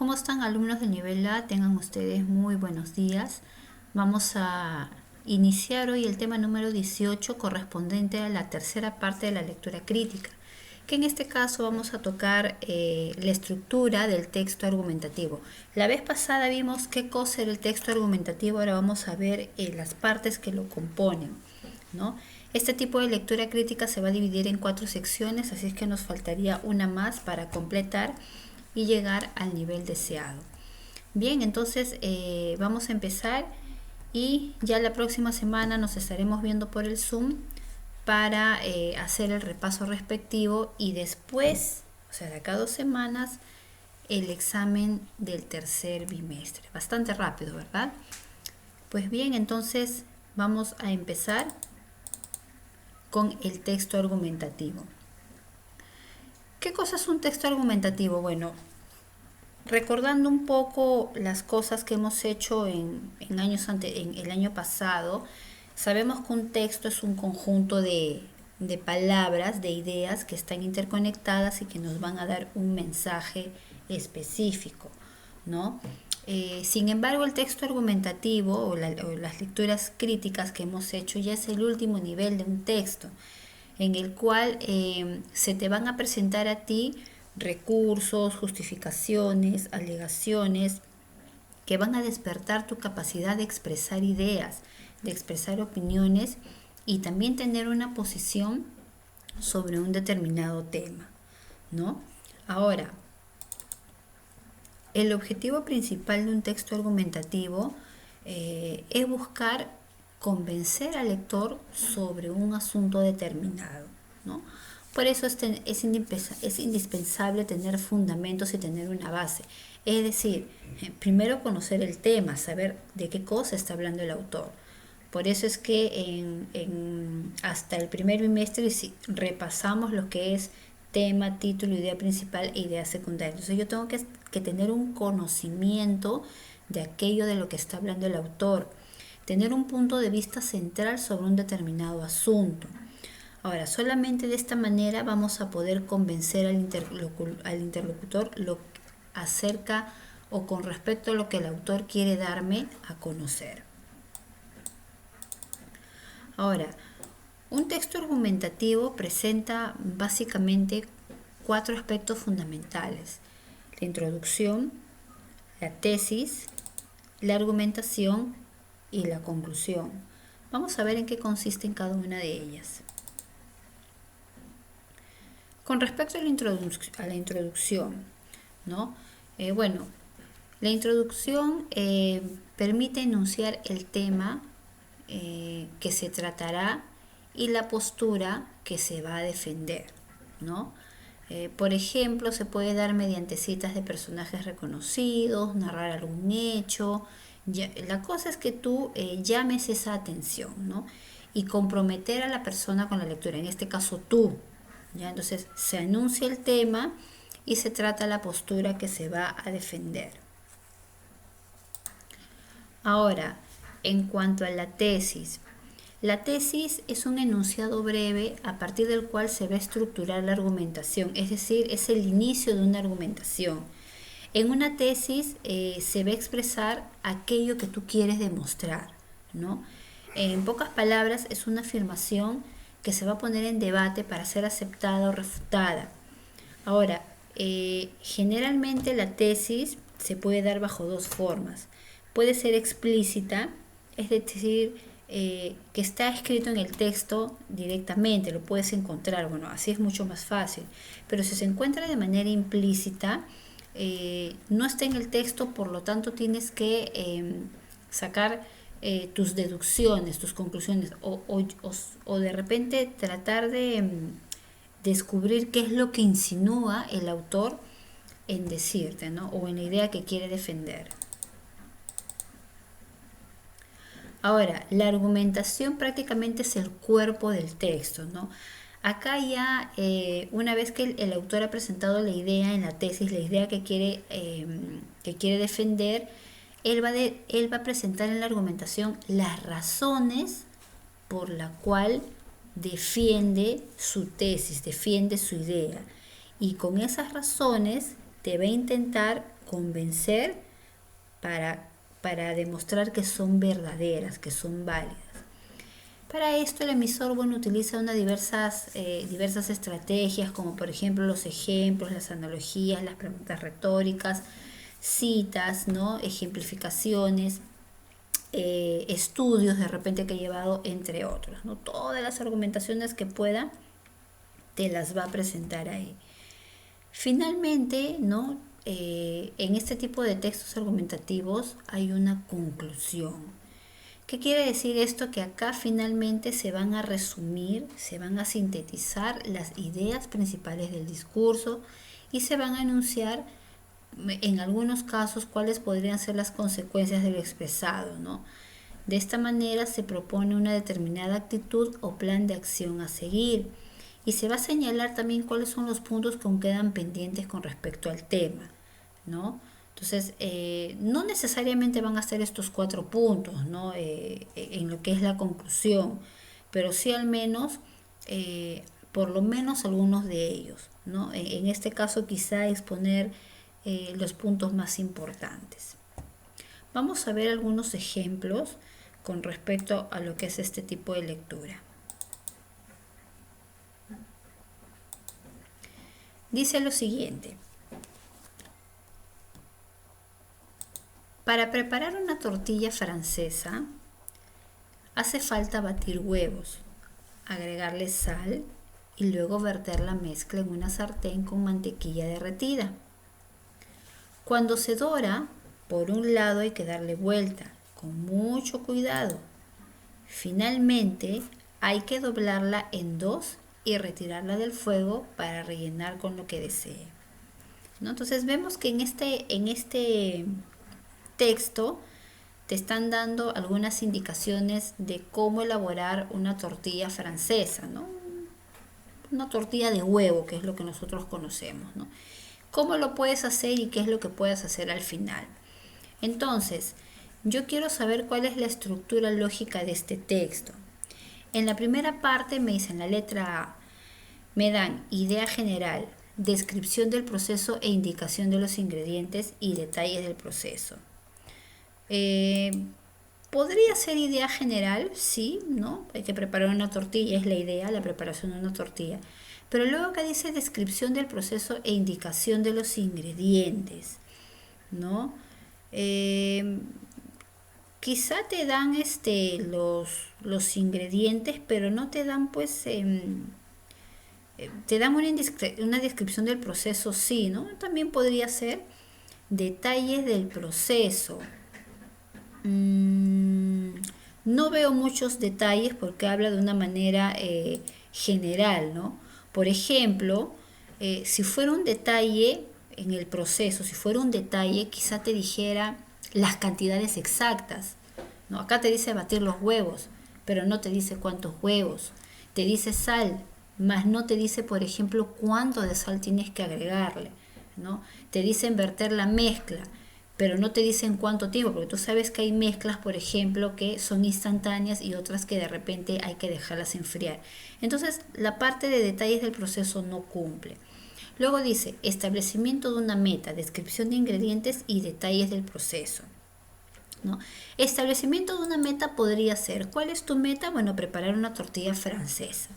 ¿Cómo están alumnos del nivel A? Tengan ustedes muy buenos días. Vamos a iniciar hoy el tema número 18 correspondiente a la tercera parte de la lectura crítica, que en este caso vamos a tocar la estructura del texto argumentativo. La vez pasada vimos qué cosa era el texto argumentativo, ahora vamos a ver las partes que lo componen, ¿no? Este tipo de lectura crítica se va a dividir en 4 secciones, así es que nos faltaría una más para completar y llegar al nivel deseado. Bien, entonces vamos a empezar y ya la próxima semana nos estaremos viendo por el Zoom para hacer el repaso respectivo y después, o sea, de acá a 2 semanas, el examen del tercer bimestre. Bastante rápido, ¿verdad? Pues bien, entonces vamos a empezar con el texto argumentativo. ¿Qué cosa es un texto argumentativo? Bueno, recordando un poco las cosas que hemos hecho en el año pasado, sabemos que un texto es un conjunto de palabras, de ideas que están interconectadas y que nos van a dar un mensaje específico, ¿no? Sin embargo, el texto argumentativo o las lecturas críticas que hemos hecho ya es el último nivel de un texto, en el cual se te van a presentar a ti recursos, justificaciones, alegaciones que van a despertar tu capacidad de expresar ideas, de expresar opiniones y también tener una posición sobre un determinado tema, ¿no? Ahora, el objetivo principal de un texto argumentativo es buscar convencer al lector sobre un asunto determinado, ¿no? Por eso es indispensable tener fundamentos y tener una base. Es decir, primero conocer el tema, saber de qué cosa está hablando el autor. Por eso es que hasta el primer bimestre repasamos lo que es tema, título, idea principal e idea secundaria. Entonces yo tengo que tener un conocimiento de aquello de lo que está hablando el autor, tener un punto de vista central sobre un determinado asunto. Ahora, solamente de esta manera vamos a poder convencer al interlocutor acerca o con respecto a lo que el autor quiere darme a conocer. Ahora, un texto argumentativo presenta básicamente 4 aspectos fundamentales: la introducción, la tesis, la argumentación y la conclusión. Vamos a ver en qué consiste en cada una de ellas. Con respecto a la introducción, ¿no? Bueno, la introducción permite enunciar el tema que se tratará y la postura que se va a defender, ¿no? Por ejemplo, se puede dar mediante citas de personajes reconocidos, narrar algún hecho. La cosa es que tú llames esa atención, ¿no? Y comprometer a la persona con la lectura, en este caso tú, ¿ya? Entonces se anuncia el tema y se trata la postura que se va a defender. Ahora, en cuanto a la tesis es un enunciado breve a partir del cual se va a estructurar la argumentación, es decir, es el inicio de una argumentación. En una tesis se va a expresar aquello que tú quieres demostrar, ¿no? En pocas palabras, es una afirmación que se va a poner en debate para ser aceptada o refutada. Ahora, generalmente la tesis se puede dar bajo 2 formas. Puede ser explícita, es decir, que está escrito en el texto directamente, lo puedes encontrar, bueno, así es mucho más fácil. Pero si se encuentra de manera implícita, no está en el texto, por lo tanto tienes que sacar tus deducciones, tus conclusiones, o de repente tratar de descubrir qué es lo que insinúa el autor en decirte, ¿no? O en la idea que quiere defender. Ahora, la argumentación prácticamente es el cuerpo del texto, ¿no? Acá ya, una vez que el autor ha presentado la idea en la tesis, la idea que quiere defender, él va a presentar en la argumentación las razones por la cual defiende su tesis, defiende su idea. Y con esas razones te va a intentar convencer para demostrar que son verdaderas, que son válidas. Para esto el emisor, bueno, utiliza diversas estrategias, como por ejemplo los ejemplos, las analogías, las preguntas retóricas, citas, ¿no? Ejemplificaciones, estudios de repente que he llevado, entre otros, ¿no? Todas las argumentaciones que pueda te las va a presentar ahí. Finalmente, ¿no? En este tipo de textos argumentativos hay una conclusión. ¿Qué quiere decir esto? Que acá finalmente se van a resumir, se van a sintetizar las ideas principales del discurso y se van a enunciar en algunos casos cuáles podrían ser las consecuencias de lo expresado, ¿no? De esta manera se propone una determinada actitud o plan de acción a seguir y se va a señalar también cuáles son los puntos que aún quedan pendientes con respecto al tema, ¿no? Entonces, no necesariamente van a ser estos 4 puntos, ¿no? En lo que es la conclusión, pero sí al menos, por lo menos algunos de ellos, ¿no? En este caso quizá exponer los puntos más importantes. Vamos a ver algunos ejemplos con respecto a lo que es este tipo de lectura. Dice lo siguiente: para preparar una tortilla francesa hace falta batir huevos, agregarle sal y luego verter la mezcla en una sartén con mantequilla derretida. Cuando se dora, por un lado hay que darle vuelta con mucho cuidado. Finalmente hay que doblarla en 2 y retirarla del fuego para rellenar con lo que desee, ¿no? Entonces vemos que en este texto te están dando algunas indicaciones de cómo elaborar una tortilla francesa, ¿no? Una tortilla de huevo, que es lo que nosotros conocemos, ¿no? ¿Cómo lo puedes hacer y qué es lo que puedes hacer al final? Entonces, yo quiero saber cuál es la estructura lógica de este texto. En la primera parte me dicen, la letra A, me dan idea general, descripción del proceso e indicación de los ingredientes y detalles del proceso. Podría ser idea general, sí, ¿no? Hay que preparar una tortilla, es la idea, la preparación de una tortilla. Pero luego acá dice descripción del proceso e indicación de los ingredientes, ¿no? Quizá te dan los ingredientes, pero no te dan pues te dan una descripción del proceso, sí, ¿no? También podría ser detalles del proceso. No veo muchos detalles porque habla de una manera general, ¿no? Por ejemplo, si fuera un detalle en el proceso, si fuera un detalle, quizá te dijera las cantidades exactas, ¿no? Acá te dice batir los huevos, pero no te dice cuántos huevos. Te dice sal, mas no te dice, por ejemplo, cuánto de sal tienes que agregarle, ¿no? Te dicen verter la mezcla, pero no te dicen cuánto tiempo, porque tú sabes que hay mezclas, por ejemplo, que son instantáneas y otras que de repente hay que dejarlas enfriar. Entonces, la parte de detalles del proceso no cumple. Luego dice, establecimiento de una meta, descripción de ingredientes y detalles del proceso, ¿no? Establecimiento de una meta podría ser, ¿cuál es tu meta? Bueno, preparar una tortilla francesa.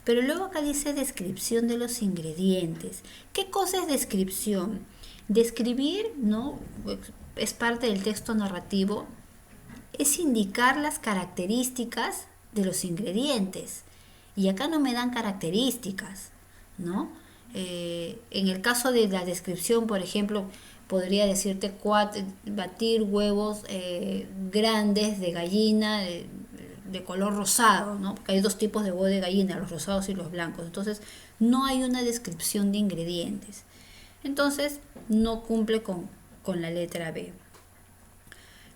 Pero luego acá dice descripción de los ingredientes. ¿Qué cosa es descripción? Describir, ¿no? Es parte del texto narrativo, es indicar las características de los ingredientes. Y acá no me dan características, ¿no? En el caso de la descripción, por ejemplo, podría decirte batir huevos grandes de gallina de color rosado, ¿no? Porque hay 2 tipos de huevo de gallina, los rosados y los blancos. Entonces, no hay una descripción de ingredientes. Entonces, no cumple con la letra B.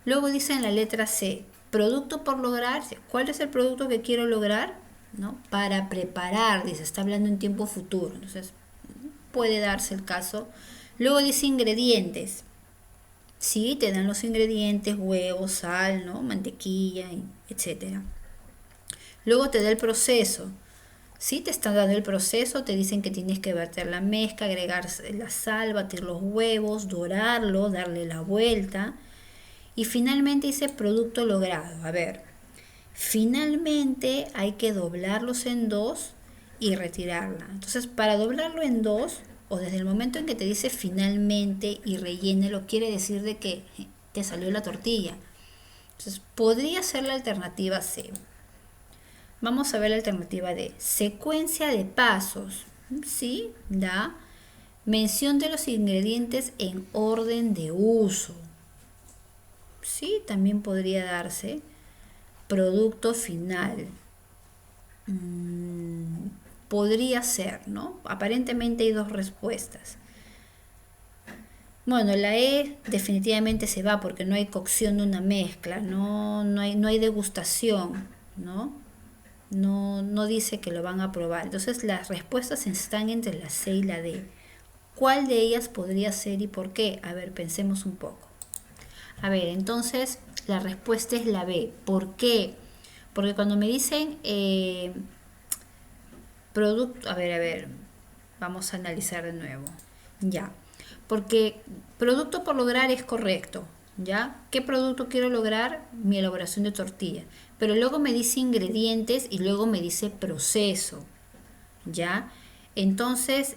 Luego dice en la letra C, producto por lograr. ¿Cuál es el producto que quiero lograr? ¿No? Para preparar, dice, está hablando en tiempo futuro. Entonces, puede darse el caso. Luego dice ingredientes. Sí, te dan los ingredientes, huevos, sal, ¿no? Mantequilla, etc. Luego te da el proceso. Sí, te están dando el proceso, te dicen que tienes que verter la mezcla, agregar la sal, batir los huevos, dorarlo, darle la vuelta. Y finalmente dice producto logrado. A ver, finalmente hay que doblarlos en dos y retirarla. Entonces, para doblarlo en dos, o desde el momento en que te dice finalmente y rellénelo, quiere decir de que te salió la tortilla. Entonces, podría ser la alternativa C. Vamos a ver la alternativa D. Secuencia de pasos. ¿Sí? Da. Mención de los ingredientes en orden de uso. Sí, también podría darse. Producto final. Podría ser, ¿no? Aparentemente hay dos respuestas. Bueno, la E definitivamente se va porque no hay cocción de una mezcla, no hay degustación, ¿no? No dice que lo van a probar. Entonces las respuestas están entre la C y la D. ¿Cuál de ellas podría ser y por qué? A ver, pensemos un poco. A ver, entonces la respuesta es la B. ¿Por qué? Porque cuando me dicen producto, a ver, vamos a analizar de nuevo. Ya, porque producto por lograr es correcto, ¿ya? ¿Qué producto quiero lograr? Mi elaboración de tortilla. Pero luego me dice ingredientes y luego me dice proceso, ¿ya? Entonces,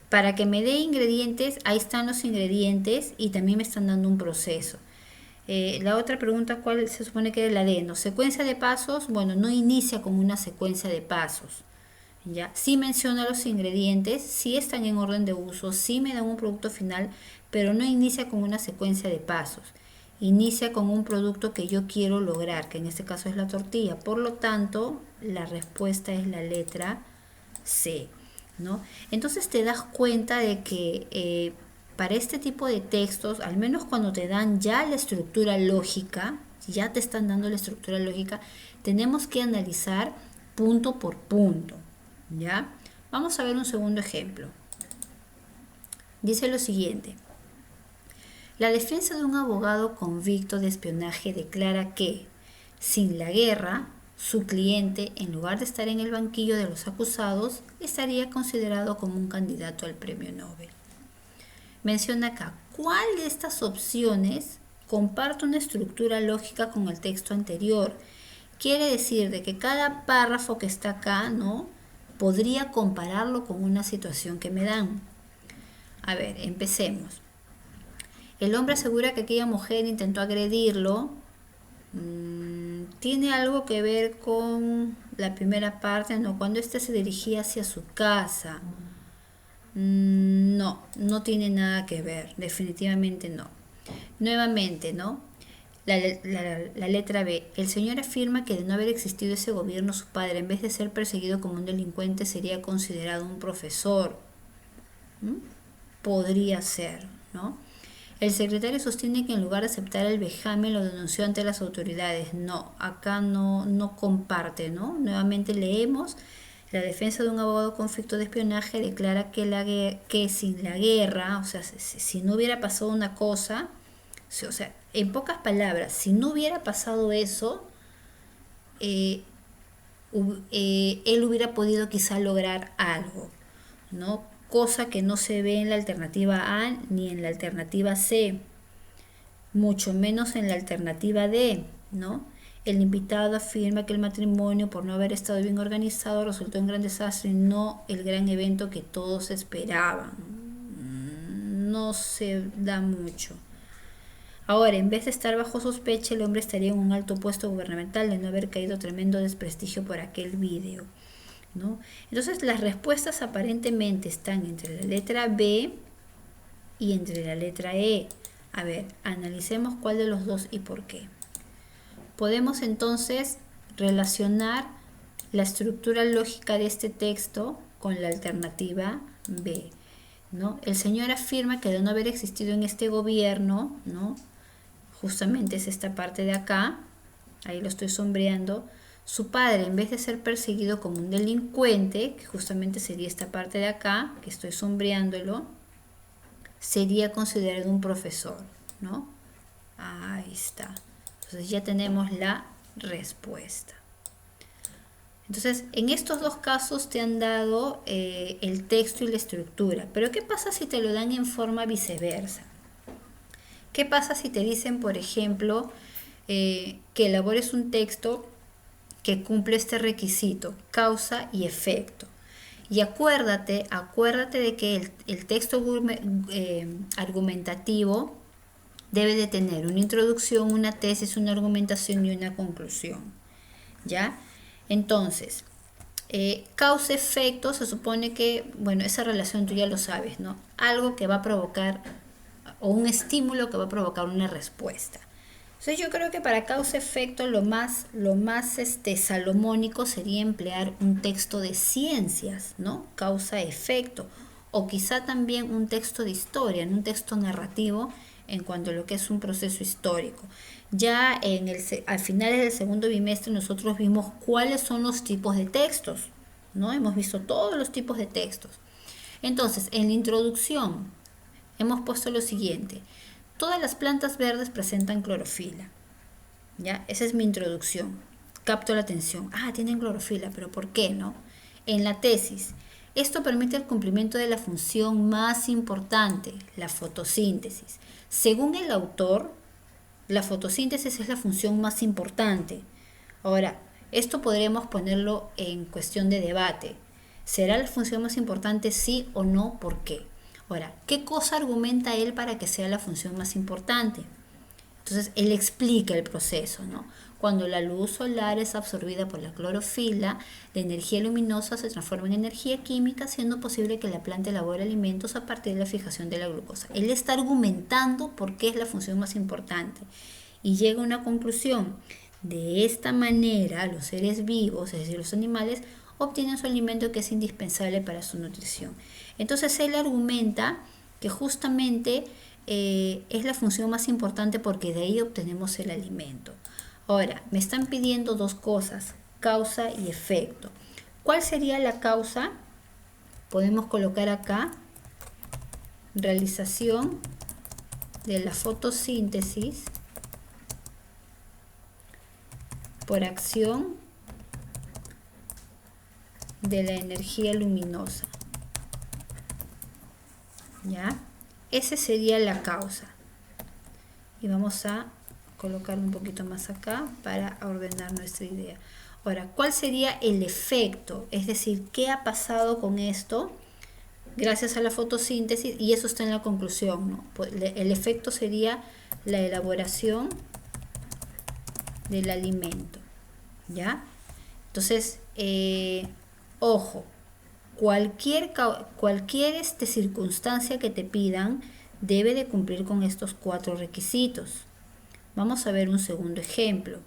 para que me dé ingredientes, ahí están los ingredientes y también me están dando un proceso. La otra pregunta, ¿cuál se supone que es la D? ¿No? Secuencia de pasos, bueno, no inicia con una secuencia de pasos. ¿Ya? Sí menciona los ingredientes, sí están en orden de uso, sí me dan un producto final, pero no inicia con una secuencia de pasos. Inicia con un producto que yo quiero lograr, que en este caso es la tortilla. Por lo tanto, la respuesta es la letra C, ¿no? Entonces te das cuenta de que para este tipo de textos, al menos cuando te dan ya la estructura lógica, ya te están dando la estructura lógica, tenemos que analizar punto por punto, ¿ya? Vamos a ver un segundo ejemplo. Dice lo siguiente. La defensa de un abogado convicto de espionaje declara que, sin la guerra, su cliente, en lugar de estar en el banquillo de los acusados, estaría considerado como un candidato al premio Nobel. Menciona acá, ¿cuál de estas opciones comparte una estructura lógica con el texto anterior? Quiere decir de que cada párrafo que está acá, ¿no? Podría compararlo con una situación que me dan. A ver, empecemos. El hombre asegura que aquella mujer intentó agredirlo. Tiene algo que ver con la primera parte, ¿no? Cuando éste se dirigía hacia su casa. No tiene nada que ver, definitivamente no. Nuevamente, ¿no? La letra B. El señor afirma que de no haber existido ese gobierno, su padre, en vez de ser perseguido como un delincuente, sería considerado un profesor. Podría ser, ¿no? El secretario sostiene que en lugar de aceptar el vejamen lo denunció ante las autoridades. No, acá no comparte, ¿no? Nuevamente leemos. La defensa de un abogado conflicto de espionaje declara que sin la guerra, o sea, si no hubiera pasado una cosa, o sea, en pocas palabras, si no hubiera pasado eso, él hubiera podido quizá lograr algo, ¿no? Cosa que no se ve en la alternativa A ni en la alternativa C, mucho menos en la alternativa D, ¿no? El invitado afirma que el matrimonio, por no haber estado bien organizado, resultó un gran desastre y no el gran evento que todos esperaban. No se da mucho. Ahora, en vez de estar bajo sospecha, el hombre estaría en un alto puesto gubernamental de no haber caído tremendo desprestigio por aquel video, ¿no? Entonces, las respuestas aparentemente están entre la letra B y entre la letra E. A ver, analicemos cuál de los dos y por qué. Podemos entonces relacionar la estructura lógica de este texto con la alternativa B, ¿no? El señor afirma que de no haber existido en este gobierno, ¿no? Justamente es esta parte de acá, ahí lo estoy sombreando, su padre, en vez de ser perseguido como un delincuente, que justamente sería esta parte de acá, que estoy sombreándolo, sería considerado un profesor, ¿no? Ahí está. Entonces ya tenemos la respuesta. Entonces, en estos dos casos te han dado el texto y la estructura, pero ¿qué pasa si te lo dan en forma viceversa? ¿Qué pasa si te dicen, por ejemplo, que elabores un texto que cumple este requisito, causa y efecto? Y acuérdate de que el texto argumentativo debe de tener una introducción, una tesis, una argumentación y una conclusión. ¿Ya? Entonces, causa-efecto se supone que, bueno, esa relación tú ya lo sabes, ¿no? Algo que va a provocar, o un estímulo que va a provocar una respuesta. Entonces yo creo que para causa-efecto lo más salomónico sería emplear un texto de ciencias, ¿no? Causa-efecto. O quizá también un texto de historia, ¿no? Un texto narrativo en cuanto a lo que es un proceso histórico. Ya al finales del segundo bimestre nosotros vimos cuáles son los tipos de textos, ¿no? Hemos visto todos los tipos de textos. Entonces, en la introducción hemos puesto lo siguiente. Todas las plantas verdes presentan clorofila. ¿Ya? Esa es mi introducción. Capto la atención. Ah, tienen clorofila, pero ¿por qué no? En la tesis, esto permite el cumplimiento de la función más importante, la fotosíntesis. Según el autor, la fotosíntesis es la función más importante. Ahora, esto podremos ponerlo en cuestión de debate. ¿Será la función más importante sí o no? ¿Por qué? Ahora, ¿qué cosa argumenta él para que sea la función más importante? Entonces, él explica el proceso, ¿no? Cuando la luz solar es absorbida por la clorofila, la energía luminosa se transforma en energía química, siendo posible que la planta elabore alimentos a partir de la fijación de la glucosa. Él está argumentando por qué es la función más importante y llega a una conclusión. De esta manera, los seres vivos, es decir, los animales, obtienen su alimento que es indispensable para su nutrición. Entonces, él argumenta que justamente es la función más importante porque de ahí obtenemos el alimento. Ahora, me están pidiendo dos cosas, causa y efecto. ¿Cuál sería la causa? Podemos colocar acá realización de la fotosíntesis por acción de la energía luminosa. ¿Ya? Esa sería la causa. Y vamos a colocar un poquito más acá para ordenar nuestra idea. Ahora, ¿cuál sería el efecto? Es decir, ¿qué ha pasado con esto gracias a la fotosíntesis? Y eso está en la conclusión, ¿no? El efecto sería la elaboración del alimento. ¿Ya? Entonces, ojo, cualquier circunstancia que te pidan debe de cumplir con estos 4 requisitos. Vamos a ver un segundo ejemplo.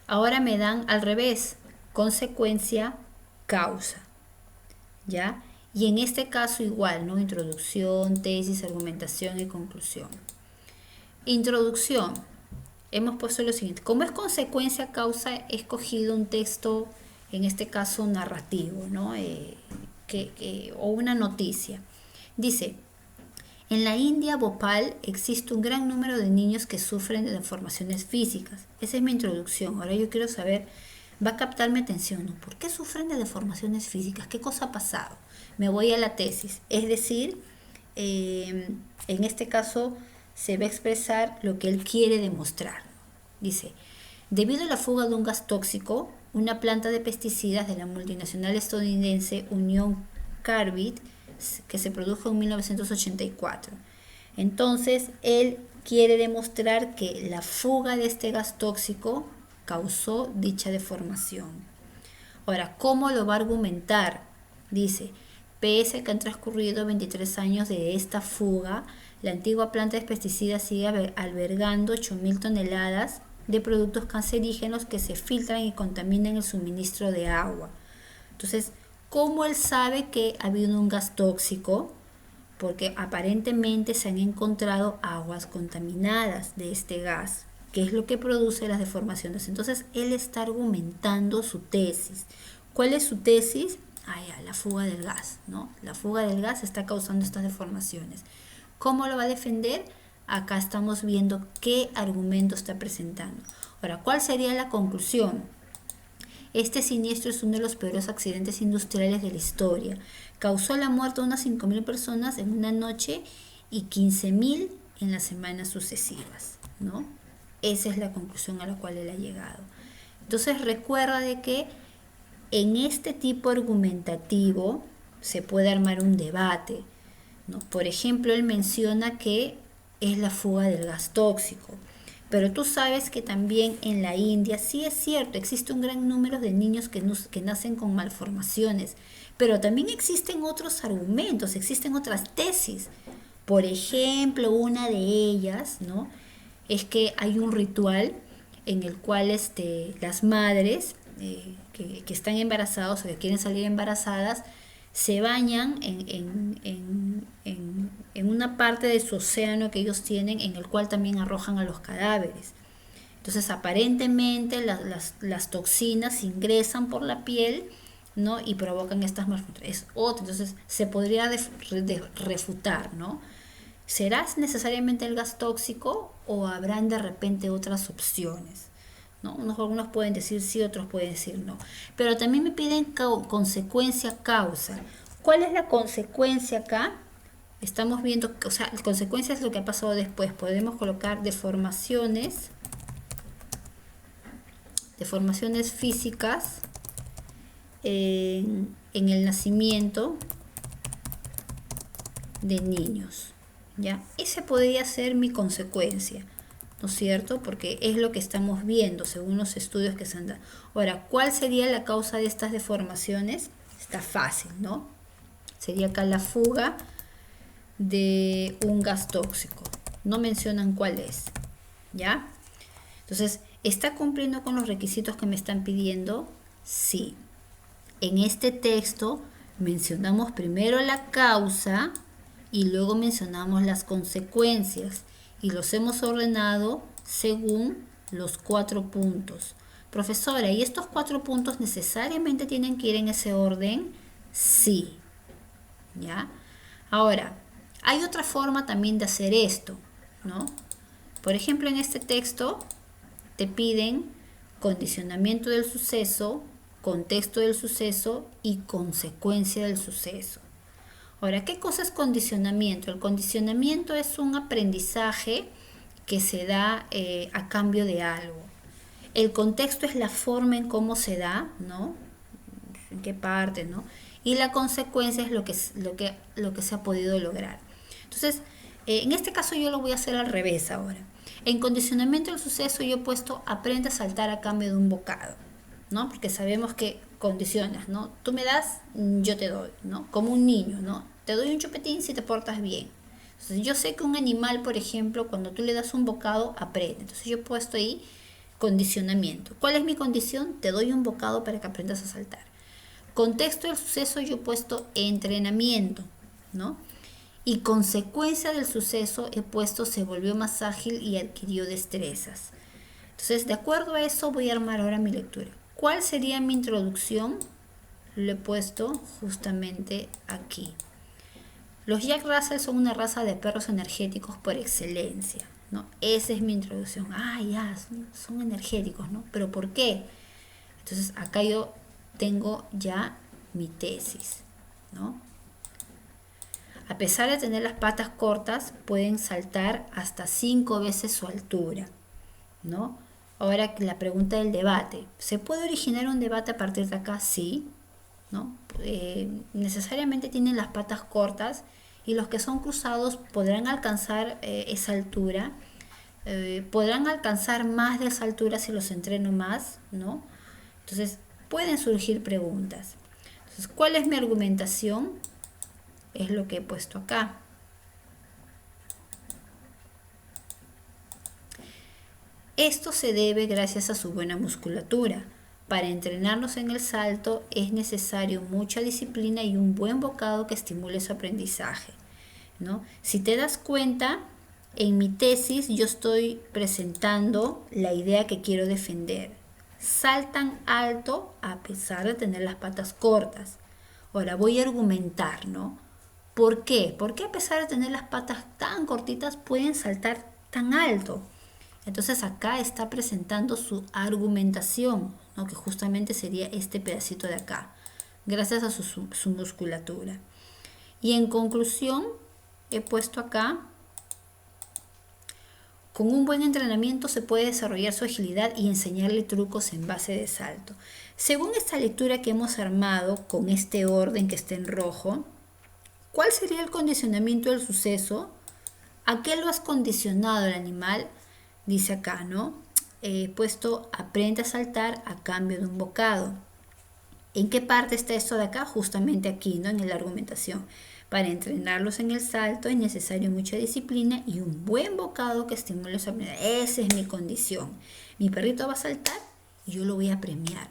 Ahora me dan al revés, consecuencia, causa. ¿Ya? Y en este caso igual, ¿no? Introducción, tesis, argumentación y conclusión. Introducción. Hemos puesto lo siguiente. Como es consecuencia, causa, he escogido un texto, en este caso narrativo, ¿no? O una noticia. Dice, en la India Bhopal existe un gran número de niños que sufren de deformaciones físicas. Esa es mi introducción. Ahora yo quiero saber, va a captar mi atención, ¿no? ¿Por qué sufren de deformaciones físicas? ¿Qué cosa ha pasado? Me voy a la tesis. Es decir, en este caso se va a expresar lo que él quiere demostrar. Dice, debido a la fuga de un gas tóxico, una planta de pesticidas de la multinacional estadounidense Union Carbide, que se produjo en 1984. Entonces, él quiere demostrar que la fuga de este gas tóxico causó dicha deformación. Ahora, ¿cómo lo va a argumentar? Dice, pese a que han transcurrido 23 años de esta fuga, la antigua planta de pesticidas sigue albergando 8.000 toneladas de productos cancerígenos que se filtran y contaminan el suministro de agua. Entonces, ¿cómo él sabe que ha habido un gas tóxico? Porque aparentemente se han encontrado aguas contaminadas de este gas, que es lo que produce las deformaciones. Entonces, él está argumentando su tesis. ¿Cuál es su tesis? La fuga del gas, ¿no? La fuga del gas está causando estas deformaciones. ¿Cómo lo va a defender? Acá estamos viendo qué argumento está presentando. Ahora, ¿cuál sería la conclusión? Este siniestro es uno de los peores accidentes industriales de la historia. Causó la muerte de unas 5.000 personas en una noche y 15.000 en las semanas sucesivas, ¿no? Esa es la conclusión a la cual él ha llegado. Entonces recuerda de que en este tipo argumentativo se puede armar un debate, ¿no? Por ejemplo, él menciona que es la fuga del gas tóxico, pero tú sabes que también en la India, sí es cierto, existe un gran número de niños que nacen con malformaciones, pero también existen otros argumentos, existen otras tesis. Por ejemplo, una de ellas, ¿no?, es que hay un ritual en el cual las madres que están embarazadas o que quieren salir embarazadas se bañan en una parte de su océano que ellos tienen, en el cual también arrojan a los cadáveres. Entonces, aparentemente las toxinas ingresan por la piel, ¿no?, y provocan estas malformaciones. Entonces, se podría refutar, ¿no? ¿Será necesariamente el gas tóxico o habrán de repente otras opciones? ¿No? Algunos pueden decir sí, otros pueden decir no. Pero también me piden consecuencia-causa. ¿Cuál es la consecuencia acá? Estamos viendo, o sea, la consecuencia es lo que ha pasado después. Podemos colocar deformaciones físicas en el nacimiento de niños, ¿ya? Esa podría ser mi consecuencia, ¿no es cierto? Porque es lo que estamos viendo según los estudios que se han dado. Ahora, ¿cuál sería la causa de estas deformaciones? Está fácil, ¿no? Sería acá la fuga de un gas tóxico. No mencionan cuál es, ¿ya? Entonces, ¿está cumpliendo con los requisitos que me están pidiendo? Sí. En este texto mencionamos primero la causa y luego mencionamos las consecuencias y los hemos ordenado según los 4 puntos. Profesora, ¿y estos 4 puntos necesariamente tienen que ir en ese orden? Sí. ¿Ya? Ahora, hay otra forma también de hacer esto, ¿no? Por ejemplo, en este texto te piden condicionamiento del suceso, contexto del suceso y consecuencia del suceso. Ahora, ¿qué cosa es condicionamiento? El condicionamiento es un aprendizaje que se da a cambio de algo. El contexto es la forma en cómo se da, ¿no? En qué parte, ¿no? Y la consecuencia es lo que se ha podido lograr. Entonces, en este caso yo lo voy a hacer al revés ahora. En condicionamiento del suceso yo he puesto aprende a saltar a cambio de un bocado, ¿no? Porque sabemos que condicionas, ¿no? Tú me das, yo te doy, ¿no? Como un niño, ¿no? Te doy un chupetín si te portas bien. Entonces, yo sé que un animal, por ejemplo, cuando tú le das un bocado, aprende. Entonces, yo he puesto ahí condicionamiento. ¿Cuál es mi condición? Te doy un bocado para que aprendas a saltar. Contexto del suceso, yo he puesto entrenamiento, ¿no? Y consecuencia del suceso, he puesto se volvió más ágil y adquirió destrezas. Entonces, de acuerdo a eso, voy a armar ahora mi lectura. ¿Cuál sería mi introducción? Lo he puesto justamente aquí. Los Jack Russell son una raza de perros energéticos por excelencia, ¿no? Esa es mi introducción. Ya, son energéticos, ¿no? ¿Pero por qué? Entonces, acá yo tengo ya mi tesis, ¿no? A pesar de tener las patas cortas, pueden saltar hasta 5 veces su altura, ¿no? Ahora la pregunta del debate. ¿Se puede originar un debate a partir de acá? Sí, ¿no? Necesariamente tienen las patas cortas y los que son cruzados podrán alcanzar esa altura, podrán alcanzar más de esa altura si los entreno más, ¿no? Entonces pueden surgir preguntas. Entonces, ¿cuál es mi argumentación? Es lo que he puesto acá. Esto se debe gracias a su buena musculatura. Para entrenarnos en el salto es necesario mucha disciplina y un buen bocado que estimule su aprendizaje, ¿no? Si te das cuenta, en mi tesis yo estoy presentando la idea que quiero defender. Saltan alto a pesar de tener las patas cortas. Ahora voy a argumentar, ¿no? ¿Por qué? ¿Por qué a pesar de tener las patas tan cortitas pueden saltar tan alto? Entonces acá está presentando su argumentación, ¿no? Que justamente sería este pedacito de acá, gracias a su musculatura. Y en conclusión, he puesto acá: con un buen entrenamiento se puede desarrollar su agilidad y enseñarle trucos en base de salto. Según esta lectura que hemos armado con este orden que está en rojo, ¿cuál sería el condicionamiento del suceso? ¿A qué lo has condicionado el animal? Dice acá, ¿no? He puesto: aprende a saltar a cambio de un bocado. ¿En qué parte está esto de acá? Justamente aquí, ¿no? En la argumentación. Para entrenarlos en el salto es necesario mucha disciplina y un buen bocado que estimule su habilidad. Esa es mi condición. Mi perrito va a saltar y yo lo voy a premiar.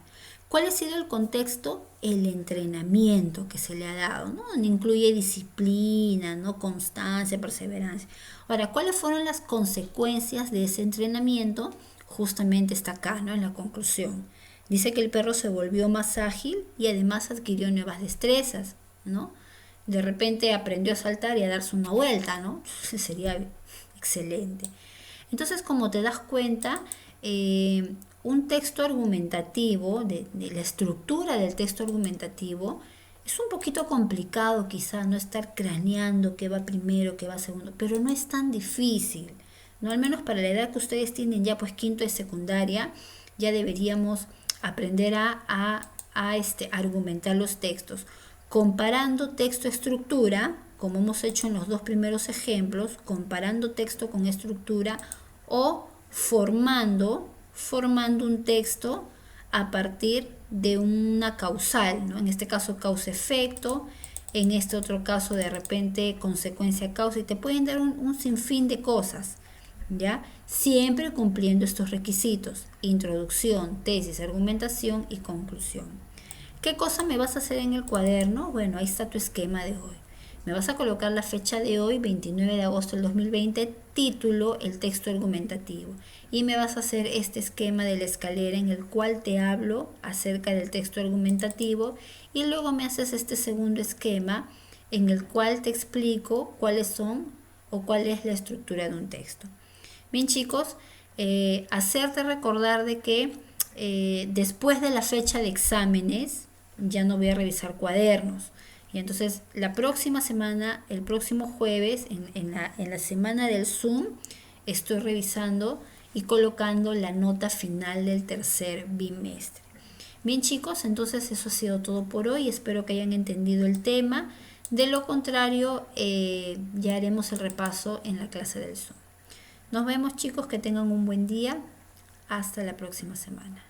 ¿Cuál ha sido el contexto? El entrenamiento que se le ha dado, ¿no? Donde incluye disciplina, ¿no? Constancia, perseverancia. Ahora, ¿cuáles fueron las consecuencias de ese entrenamiento? Justamente está acá, ¿no? En la conclusión. Dice que el perro se volvió más ágil y además adquirió nuevas destrezas, ¿no? De repente aprendió a saltar y a darse una vuelta, ¿no? Sería excelente. Entonces, como te das cuenta, un texto argumentativo, de la estructura del texto argumentativo, es un poquito complicado quizá, no estar craneando qué va primero, qué va segundo, pero no es tan difícil, ¿no? Al menos para la edad que ustedes tienen ya, pues quinto de secundaria, ya deberíamos aprender a argumentar los textos, comparando texto-estructura, como hemos hecho en los dos primeros ejemplos, comparando texto con estructura, o formando un texto a partir de una causal, ¿no? En este caso causa-efecto, en este otro caso de repente consecuencia-causa, y te pueden dar un sinfín de cosas, ¿ya? Siempre cumpliendo estos requisitos: introducción, tesis, argumentación y conclusión. ¿Qué cosa me vas a hacer en el cuaderno? Bueno, ahí está tu esquema de hoy. Me vas a colocar la fecha de hoy, 29 de agosto del 2020, título, el texto argumentativo. Y me vas a hacer este esquema de la escalera en el cual te hablo acerca del texto argumentativo, y luego me haces este segundo esquema en el cual te explico cuáles son o cuál es la estructura de un texto. Bien, chicos, hacerte recordar de que después de la fecha de exámenes ya no voy a revisar cuadernos. Y entonces la próxima semana, el próximo jueves, en la semana del Zoom, estoy revisando y colocando la nota final del tercer bimestre. Bien, chicos, entonces eso ha sido todo por hoy. Espero que hayan entendido el tema. De lo contrario, ya haremos el repaso en la clase del Zoom. Nos vemos, chicos, que tengan un buen día. Hasta la próxima semana.